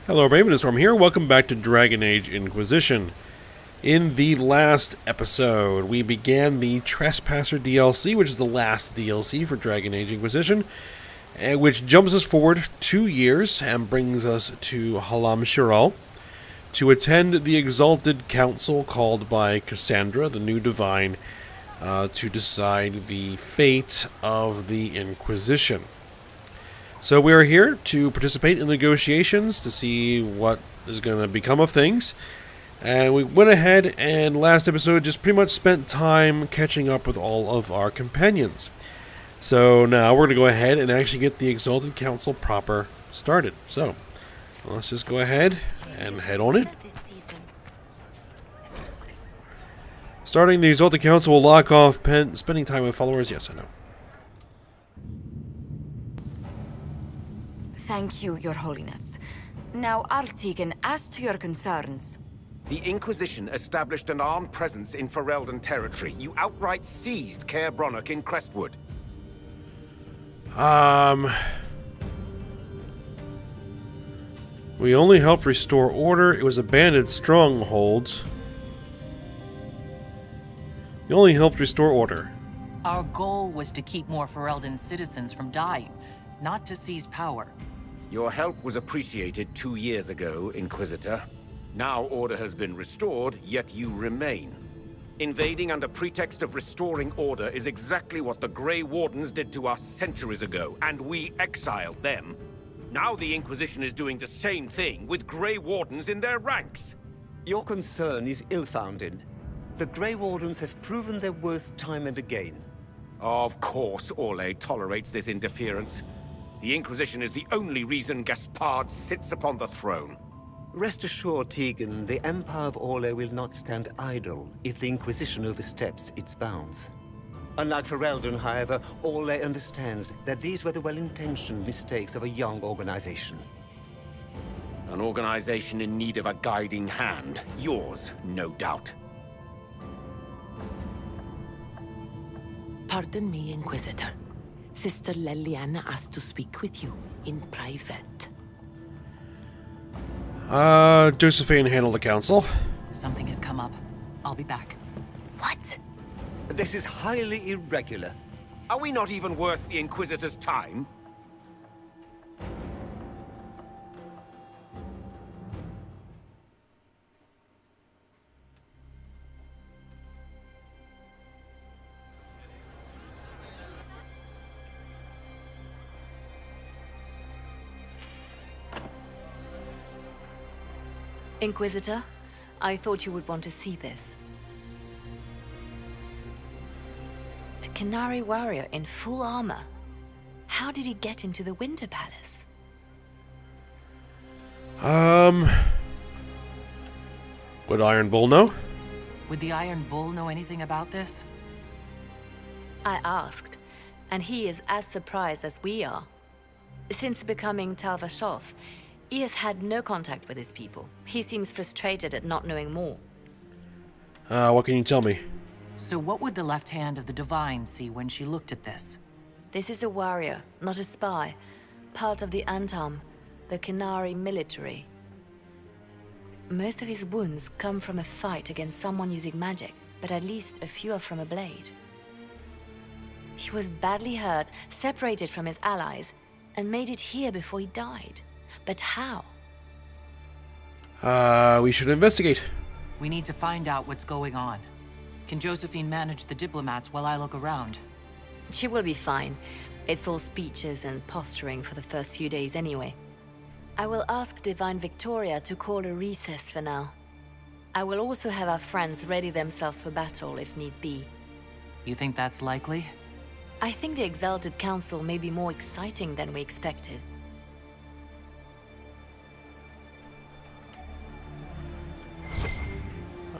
Hello, Raven Storm here. Welcome back to Dragon Age Inquisition. In the last episode, we began the Trespasser DLC, which is the last DLC for Dragon Age Inquisition, which jumps us forward 2 years and brings us to Halam Shiral to attend the Exalted Council called by Cassandra, the new divine, to decide the fate of the Inquisition. So we are here to participate in negotiations to see what is going to become of things. And we went ahead and last episode just pretty much spent time catching up with all of our companions. So now we're going to go ahead and actually get the Exalted Council proper started. So let's just go ahead and head on it. Starting the Exalted Council will lock off spending time with followers. Yes, I know. Thank you, Your Holiness. Now, Arctegan, as to your concerns... The Inquisition established an armed presence in Ferelden territory. You outright seized Caer Bronach in Crestwood. We only helped restore order. It was abandoned strongholds. We only helped restore order. Our goal was to keep more Ferelden citizens from dying, not to seize power. Your help was appreciated 2 years ago, Inquisitor. Now order has been restored, yet you remain. Invading under pretext of restoring order is exactly what the Grey Wardens did to us centuries ago, and we exiled them. Now the Inquisition is doing the same thing with Grey Wardens in their ranks. Your concern is ill-founded. The Grey Wardens have proven their worth time and again. Of course Orlais tolerates this interference. The Inquisition is the only reason Gaspard sits upon the throne. Rest assured, Tegan, the Empire of Orlais will not stand idle if the Inquisition oversteps its bounds. Unlike Ferelden, however, Orlais understands that these were the well-intentioned mistakes of a young organization. An organization in need of a guiding hand. Yours, no doubt. Pardon me, Inquisitor. Sister Leliana asked to speak with you in private. Josephine handled the council. Something has come up. I'll be back. What? This is highly irregular. Are we not even worth the Inquisitor's time? Inquisitor, I thought you would want to see this. A Canary warrior in full armor. How did he get into the Winter Palace? Would Iron Bull know? Would the Iron Bull know anything about this? I asked, and he is as surprised as we are. Since becoming Tal Vashoth, he has had no contact with his people. He seems frustrated at not knowing more. What can you tell me? So what would the left hand of the Divine see when she looked at this? This is a warrior, not a spy. Part of the Antam, the Canary military. Most of his wounds come from a fight against someone using magic, but at least a few are from a blade. He was badly hurt, separated from his allies, and made it here before he died. But how? We should investigate. We need to find out what's going on. Can Josephine manage the diplomats while I look around? She will be fine. It's all speeches and posturing for the first few days anyway. I will ask Divine Victoria to call a recess for now. I will also have our friends ready themselves for battle if need be. You think that's likely? I think the Exalted Council may be more exciting than we expected.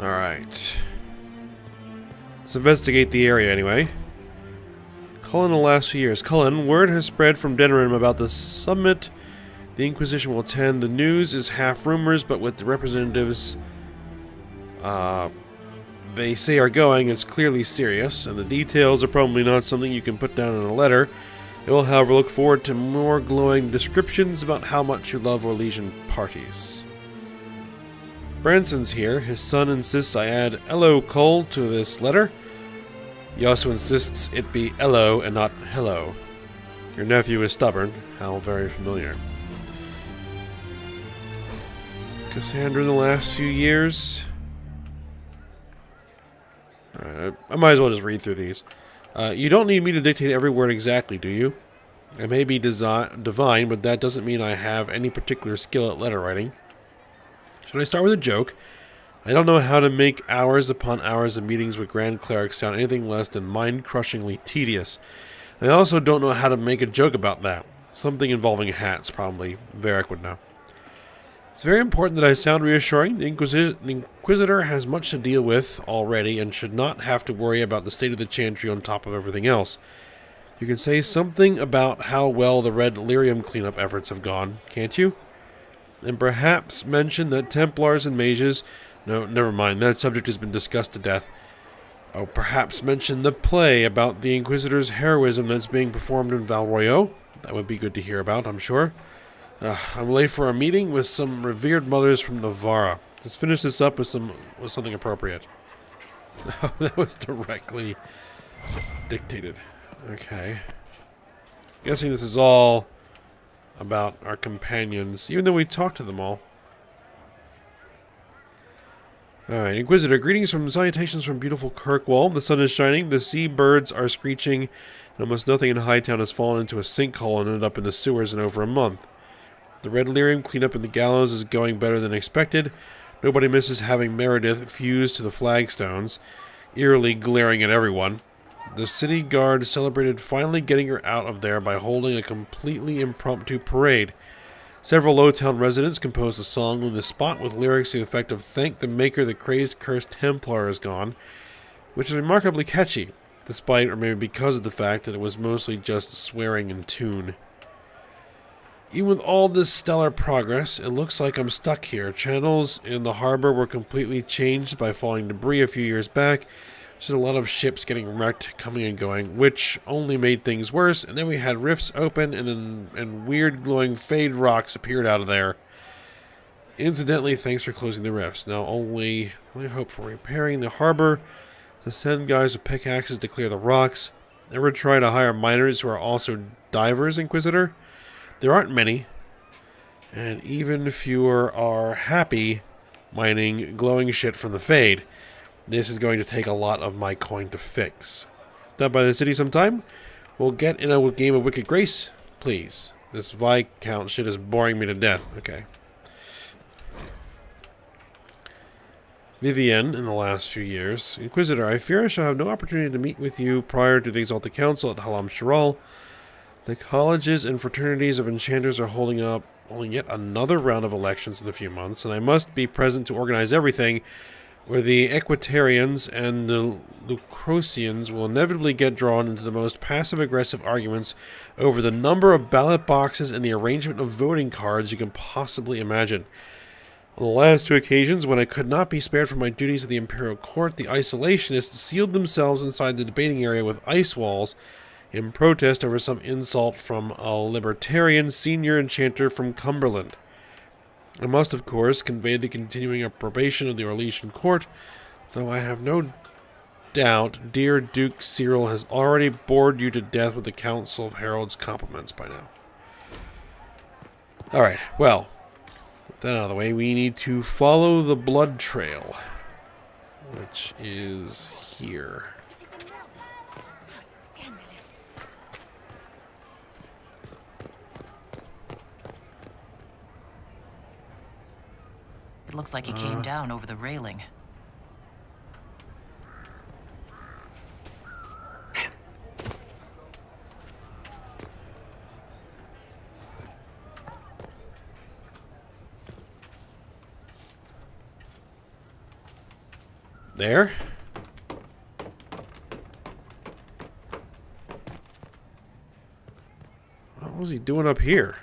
Alright. Let's investigate the area anyway. Cullen in the last few years. Cullen, word has spread from Denerim about the summit the Inquisition will attend. The news is half rumors, but with the representatives they say are going, it's clearly serious, and the details are probably not something you can put down in a letter. I will, however, look forward to more glowing descriptions about how much you love Orlesian parties. Branson's here. His son insists I add "Hello, Cole" to this letter. He also insists it be "Hello" and not "Hello." Your nephew is stubborn. How very familiar. Cassandra in the last few years. Alright, I might as well just read through these. You don't need me to dictate every word exactly, do you? I may be divine, but that doesn't mean I have any particular skill at letter writing. Should I start with a joke? I don't know how to make hours upon hours of meetings with Grand Clerics sound anything less than mind-crushingly tedious. I also don't know how to make a joke about that. Something involving hats, probably. Varric would know. It's very important that I sound reassuring. The Inquisitor has much to deal with already and should not have to worry about the state of the Chantry on top of everything else. You can say something about how well the Red Lyrium cleanup efforts have gone, can't you? And perhaps mention that Templars and Mages... No, never mind, that subject has been discussed to death. Oh, perhaps mention the play about the Inquisitor's heroism that's being performed in Valroyo. That would be good to hear about, I'm sure. I'm late for a meeting with some revered mothers from Navarra. Let's finish this up with something appropriate. Oh, that was directly dictated. Okay. Guessing this is all about our companions, even though we talked to them all. Alright, Inquisitor, greetings from salutations from beautiful Kirkwall. The sun is shining, the sea birds are screeching, and almost nothing in Hightown has fallen into a sinkhole and ended up in the sewers in over a month. The Red Lyrium cleanup in the gallows is going better than expected. Nobody misses having Meredith fused to the flagstones, eerily glaring at everyone. The city guard celebrated finally getting her out of there by holding a completely impromptu parade. Several Lowtown residents composed a song on the spot with lyrics to the effect of "Thank the Maker the crazed cursed Templar is gone," which is remarkably catchy, despite or maybe because of the fact that it was mostly just swearing in tune. Even with all this stellar progress, it looks like I'm stuck here. Channels in the harbor were completely changed by falling debris a few years back. There's a lot of ships getting wrecked, coming and going, which only made things worse. And then we had rifts open, and weird glowing fade rocks appeared out of there. Incidentally, thanks for closing the rifts. Now only hope for repairing the harbor. To send guys with pickaxes to clear the rocks. Ever try to hire miners who are also divers, Inquisitor? There aren't many, and even fewer are happy mining glowing shit from the Fade. This is going to take a lot of my coin to fix. Stop by the city sometime. We'll get in a game of Wicked Grace, please. This Viscount shit is boring me to death. Okay. Vivienne, in the last few years. Inquisitor, I fear I shall have no opportunity to meet with you prior to the Exalted Council at Halam Shiral. The colleges and fraternities of enchanters are holding yet another round of elections in a few months, and I must be present to organize everything, where the Equitarians and the Lucrosians will inevitably get drawn into the most passive-aggressive arguments over the number of ballot boxes and the arrangement of voting cards you can possibly imagine. On the last two occasions, when I could not be spared from my duties at the Imperial Court, the isolationists sealed themselves inside the debating area with ice walls, in protest over some insult from a libertarian senior enchanter from Cumberland. I must, of course, convey the continuing approbation of the Orlesian court, though I have no doubt dear Duke Cyril has already bored you to death with the Council of Heralds' compliments by now. Alright, well, with that out of the way, we need to follow the blood trail, which is here. It looks like he came down over the railing. There? What was he doing up here?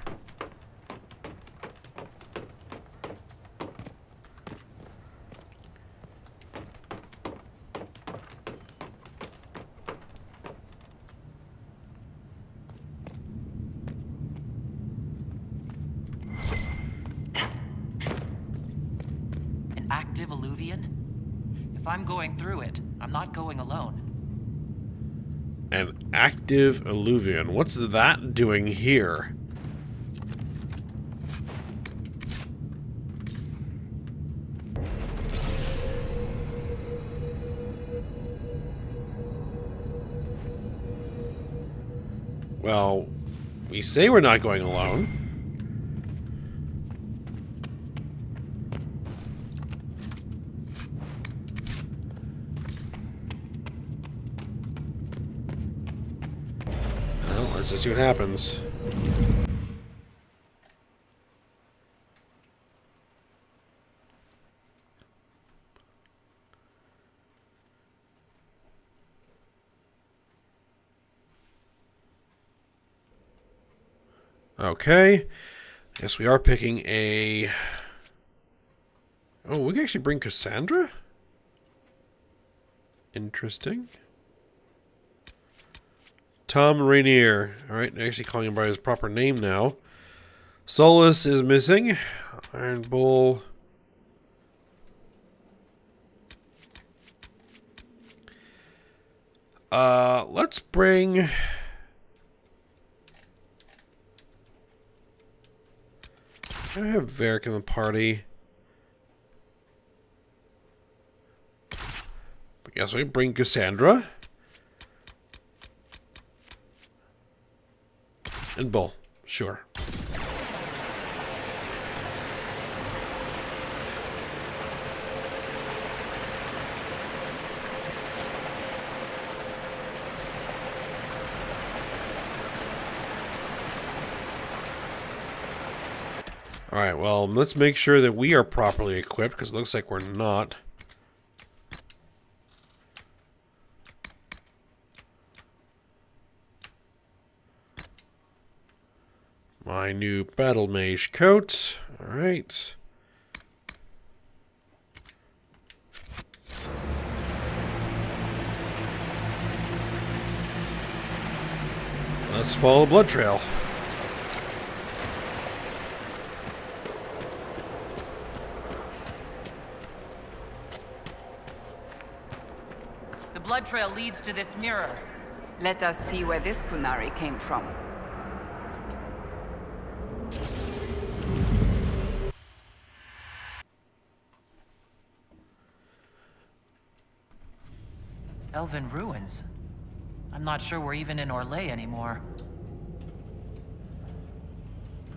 active Illuvian? If I'm going through it, I'm not going alone. An active Illuvian. What's that doing here? Well, we say we're not going alone. Well, let's just see what happens. Okay. Guess we are picking a... Oh, we can actually bring Cassandra? Interesting. Tom Rainier. Alright, actually calling him by his proper name now. Solus is missing. Iron Bull. Let's bring... I have Varric in the party. But guess we bring Cassandra. And Bull. Sure. Alright, well, let's make sure that we are properly equipped, because it looks like we're not. My new battle mage coat. Alright. Let's follow the blood trail. The blood trail leads to this mirror. Let us see where this Kunari came from. Elven ruins. I'm not sure we're even in Orlais anymore.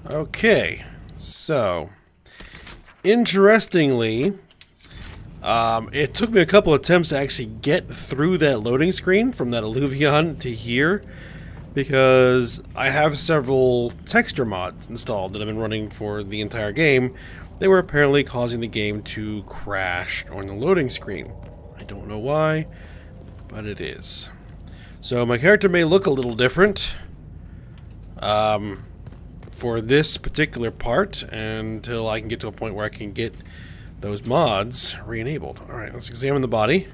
Okay, so interestingly, it took me a couple attempts to actually get through that loading screen from that Illuvian to here, because I have several texture mods installed that have been running for the entire game. They were apparently causing the game to crash on the loading screen. I don't know why, but it is. So my character may look a little different for this particular part until I can get to a point where I can get those mods re-enabled. Alright, let's examine the body.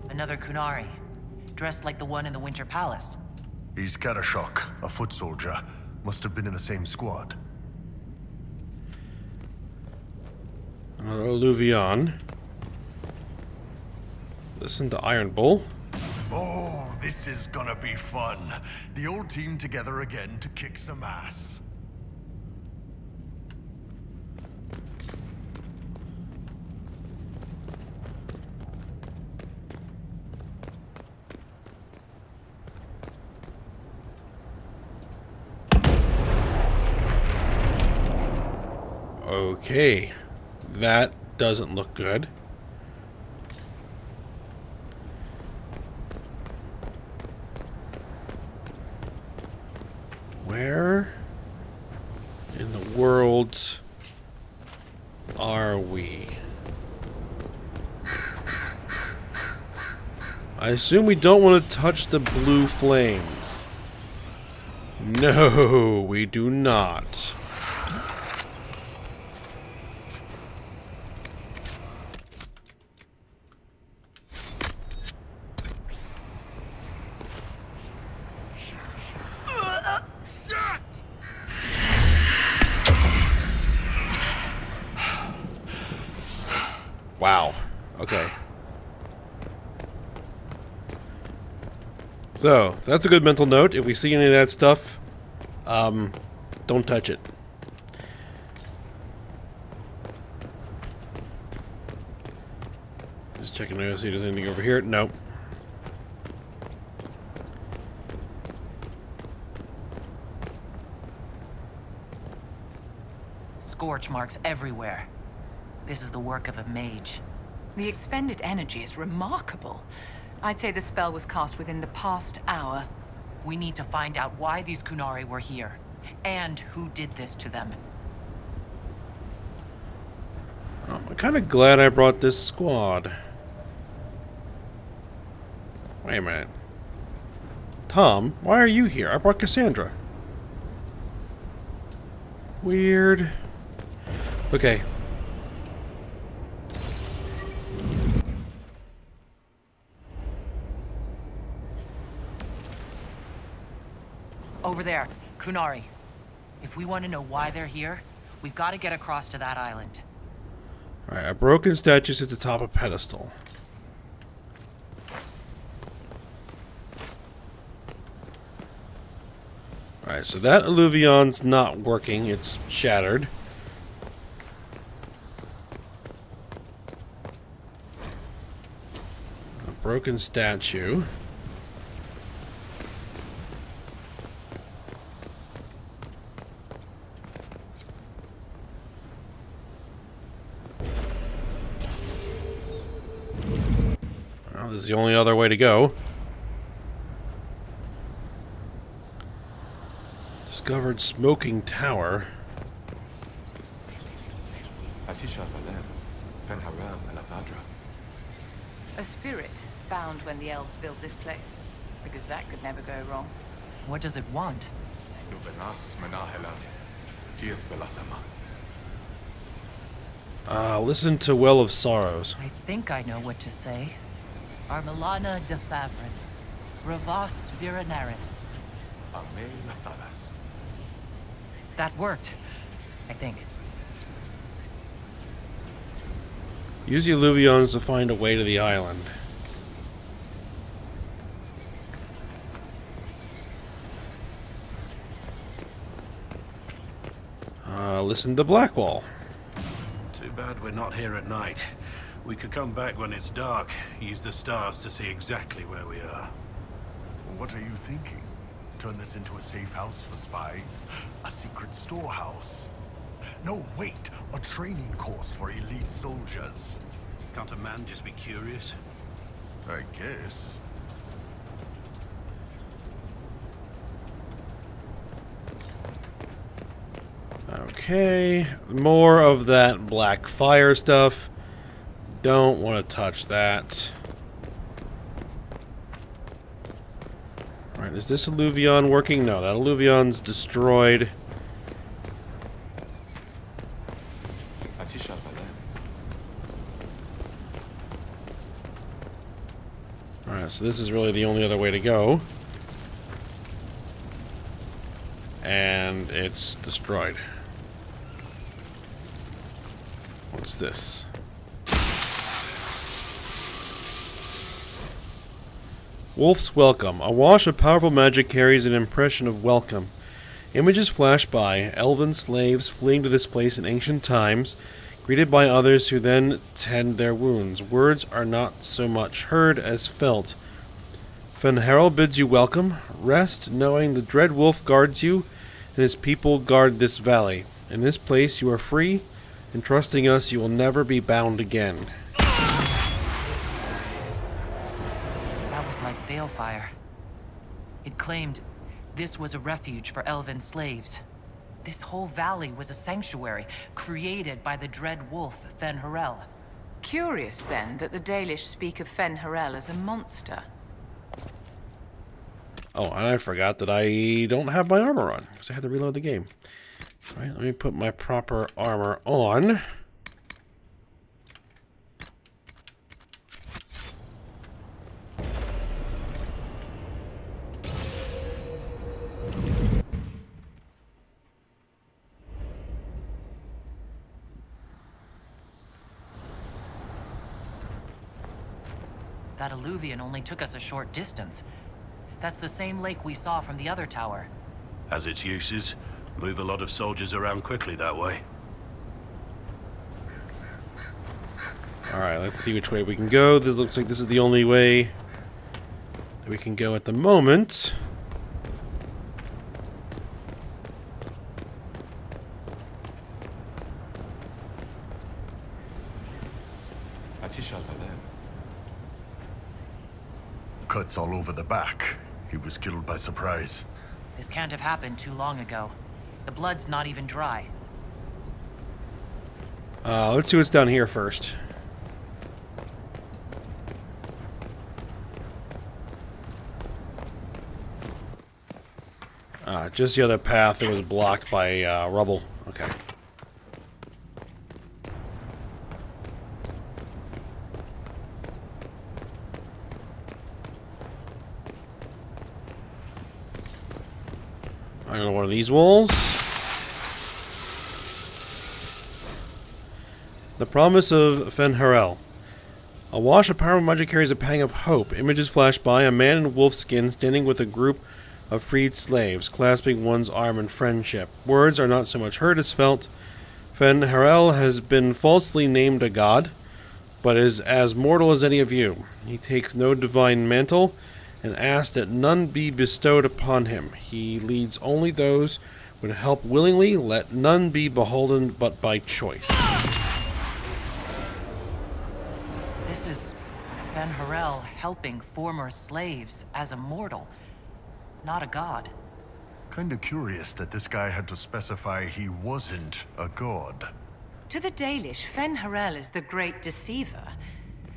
Another Kunari, dressed like the one in the Winter Palace. He's Karashok, a foot soldier. Must have been in the same squad. Illuvian. Listen to Iron Bull. Oh, this is gonna be fun. The old team together again to kick some ass. Okay, that doesn't look good. Where in the world are we? I assume we don't want to touch the blue flames. No, we do not. Wow. Okay. So, that's a good mental note. If we see any of that stuff, don't touch it. Just checking to see if there's anything over here. Nope. Scorch marks everywhere. This is the work of a mage. The expended energy is remarkable. I'd say the spell was cast within the past hour. We need to find out why these Kunari were here, and who did this to them. I'm kind of glad I brought this squad. Wait a minute. Tom, why are you here? I brought Cassandra. Weird. Okay. Over there, Kunari. If we want to know why they're here, we've got to get across to that island. Alright, a broken statue at the top of a pedestal. Alright, so that Illuvion's not working. It's shattered. A broken statue. Well, this is the only other way to go. Discovered smoking tower. A spirit found when the elves built this place. Because that could never go wrong. What does it want? Listen to Well of Sorrows. I think I know what to say. Armelana de Favrin. Ravas Virinaris. That worked, I think. Use the Illuvions to find a way to the island. Listen to Blackwall. Too bad we're not here at night. We could come back when it's dark, use the stars to see exactly where we are. What are you thinking? Turn this into a safe house for spies? A secret storehouse? No, wait! A training course for elite soldiers. Can't a man just be curious? I guess. Okay, more of that black fire stuff. Don't want to touch that. Alright, is this Illuvion working? No, that Illuvion's destroyed. Alright, so this is really the only other way to go. And it's destroyed. What's this? Wolf's Welcome. A wash of powerful magic carries an impression of welcome. Images flash by, elven slaves fleeing to this place in ancient times, greeted by others who then tend their wounds. Words are not so much heard as felt. Fenharel bids you welcome. Rest, knowing the dread wolf guards you, and his people guard this valley. In this place you are free, and trusting us you will never be bound again. That was like Balefire. It claimed this was a refuge for elven slaves. This whole valley was a sanctuary created by the dread wolf Fenharel. Curious, then, that the Dalish speak of Fenharel as a monster. Oh, and I forgot that I don't have my armor on, because I had to reload the game. Alright, let me put my proper armor on. That alluvion only took us a short distance. That's the same lake we saw from the other tower. Has its uses. Move a lot of soldiers around quickly that way. Alright, let's see which way we can go. This looks like this is the only way that we can go at the moment. Cuts all over the back. He was killed by surprise. This can't have happened too long ago. The blood's not even dry. Let's see what's down here first. Just the other path that was blocked by rubble. Okay. I don't know, one of these walls. The promise of Fenharel. A wash of powerful magic carries a pang of hope. Images flash by a man in wolf skin standing with a group of freed slaves, clasping one's arm in friendship. Words are not so much heard as felt. Fenharel has been falsely named a god, but is as mortal as any of you. He takes no divine mantle, and asks that none be bestowed upon him. He leads only those who would help willingly, let none be beholden but by choice. This is Fenharel helping former slaves as a mortal, not a god. Kinda curious that this guy had to specify he wasn't a god. To the Dalish, Fenharel is the great deceiver.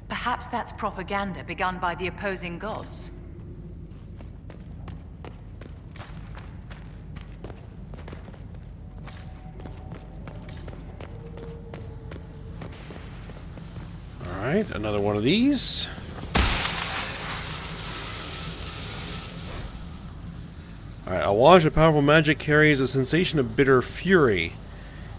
Perhaps that's propaganda begun by the opposing gods. Alright, another one of these. Alright, a wash of powerful magic carries a sensation of bitter fury.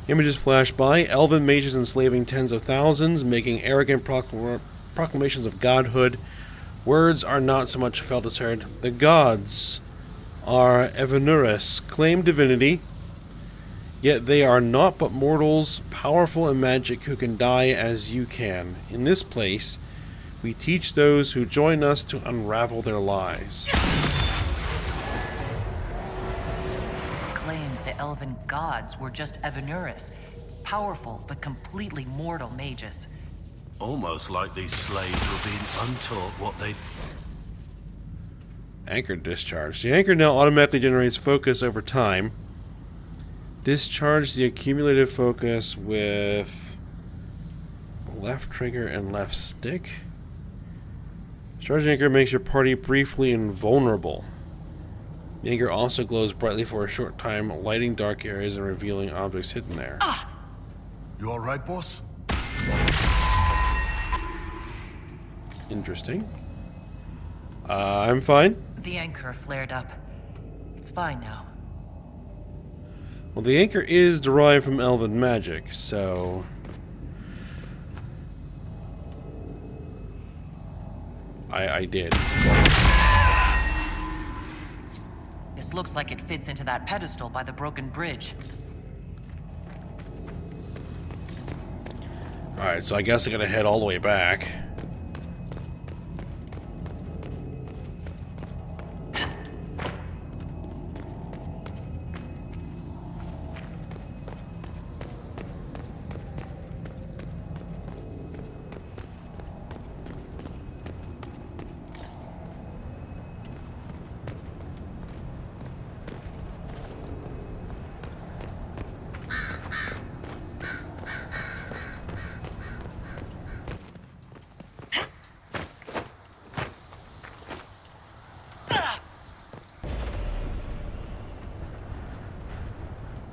Images flash by, elven mages enslaving tens of thousands, making arrogant proclamations of godhood. Words are not so much felt as heard. The gods are Evanuris, claim divinity, yet they are naught but mortals, powerful in magic, who can die as you can. In this place, we teach those who join us to unravel their lies. Claims the elven gods were just Evanuris, powerful but completely mortal mages. Almost like these slaves were being untaught what they... Anchor discharge. The anchor now automatically generates focus over time. Discharge the accumulated focus with left trigger and left stick. Discharging anchor makes your party briefly invulnerable. The anchor also glows brightly for a short time, lighting dark areas and revealing objects hidden there. You alright, boss? Interesting. I'm fine. The anchor flared up. It's fine now. Well, the anchor is derived from elven magic, so... I did. This looks like it fits into that pedestal by the broken bridge. Alright, so I guess I gotta head all the way back.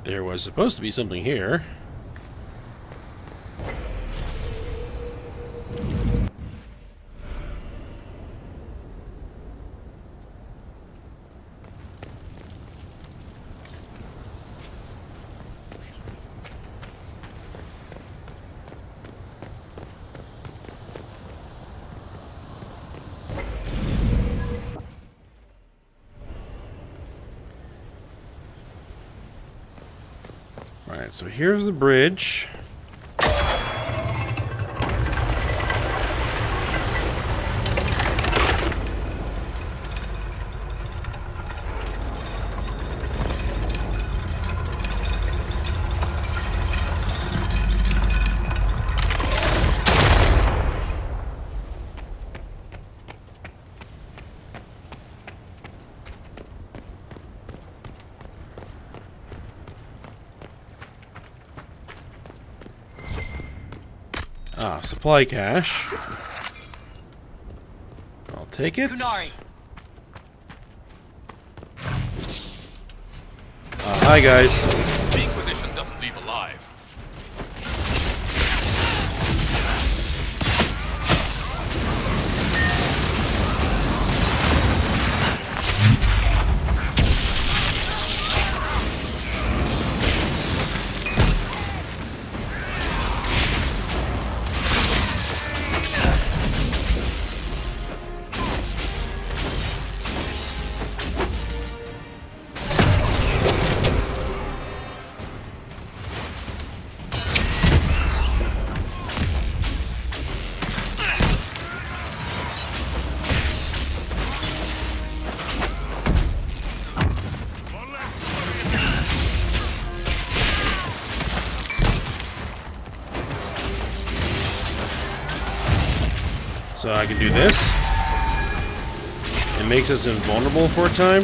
There was supposed to be something here. Alright, so here's the bridge. Ah, supply cache. I'll take it. Kunari. Hi guys. The Inquisition doesn't leave alive. So I can do this. It makes us invulnerable for a time.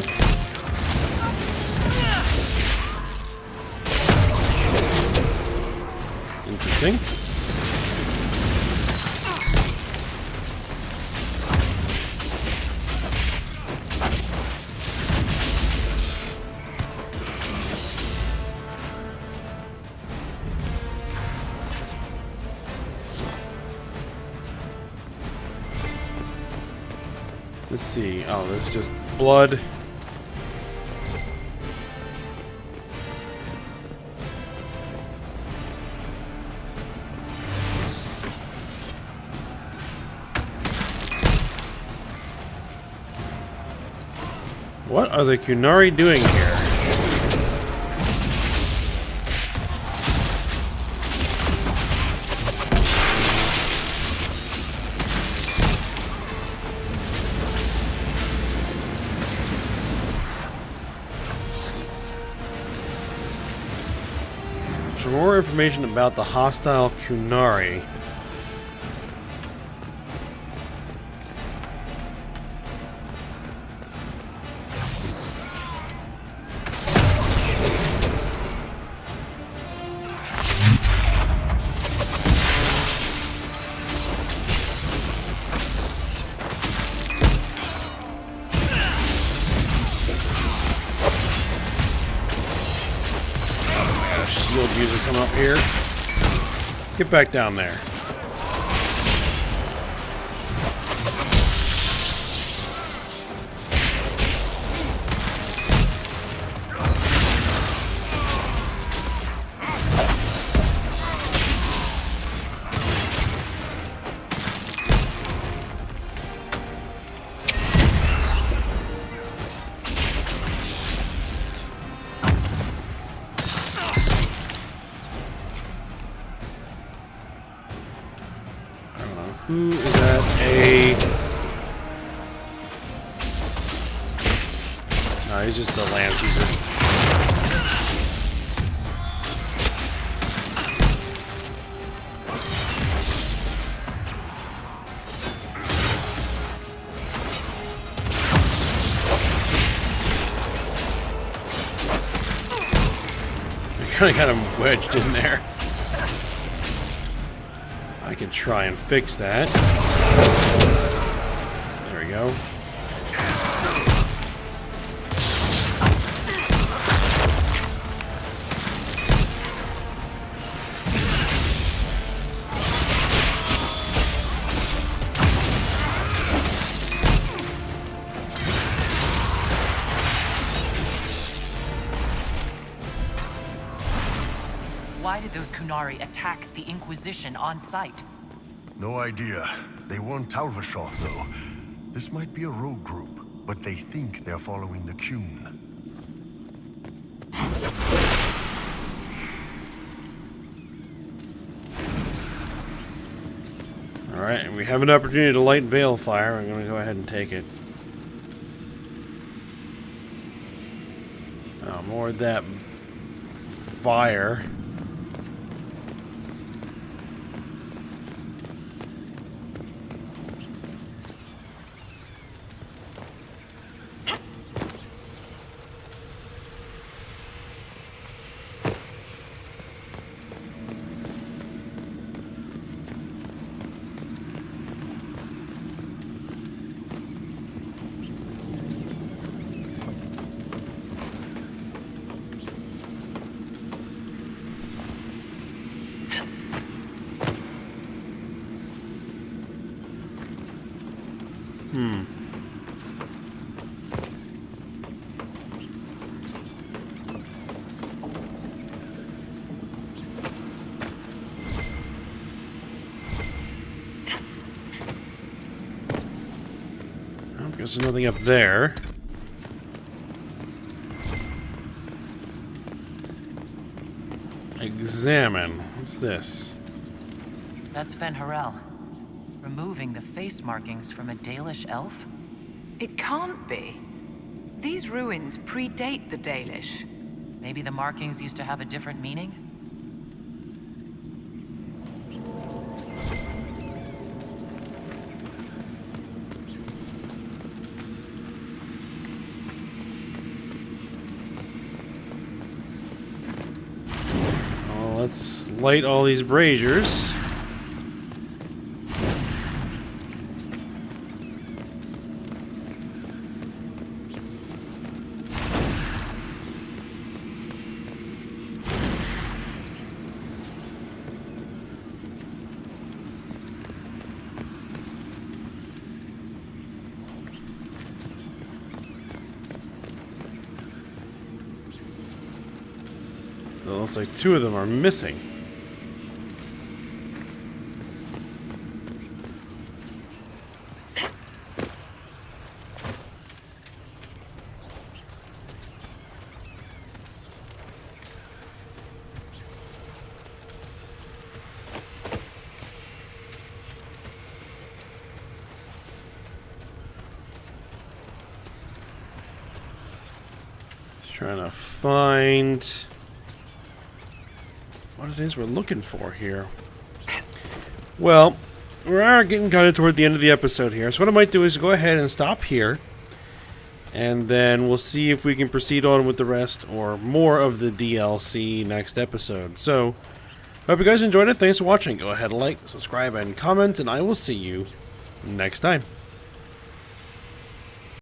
Interesting. Let's see. Oh, that's just blood. What are the Kunari doing here? For more information about the hostile Kunari, shield user come up here. Get back down there. Who is that? No, he's just the lance user. I got him wedged in there. I can try and fix that. There we go. Why did those Kunari attack the Inquisition on sight? No idea. They weren't Talvashoth, though. This might be a rogue group, but they think they're following the Qun. Alright, we have an opportunity to light veil fire. I'm going to go ahead and take it. Oh, more of that fire. There's nothing up there. Examine. What's this? That's Fen Harel. Removing the face markings from a Dalish elf? It can't be. These ruins predate the Dalish. Maybe the markings used to have a different meaning? Well, let's light all these braziers. It looks like two of them are missing. Just trying to find what it is we're looking for here. Well, we are getting kind of toward the end of the episode here, so what I might do is go ahead and stop here, and then we'll see if we can proceed on with the rest or more of the DLC next episode. So, hope you guys enjoyed it. Thanks for watching. Go ahead and like, subscribe, and comment, and I will see you next time.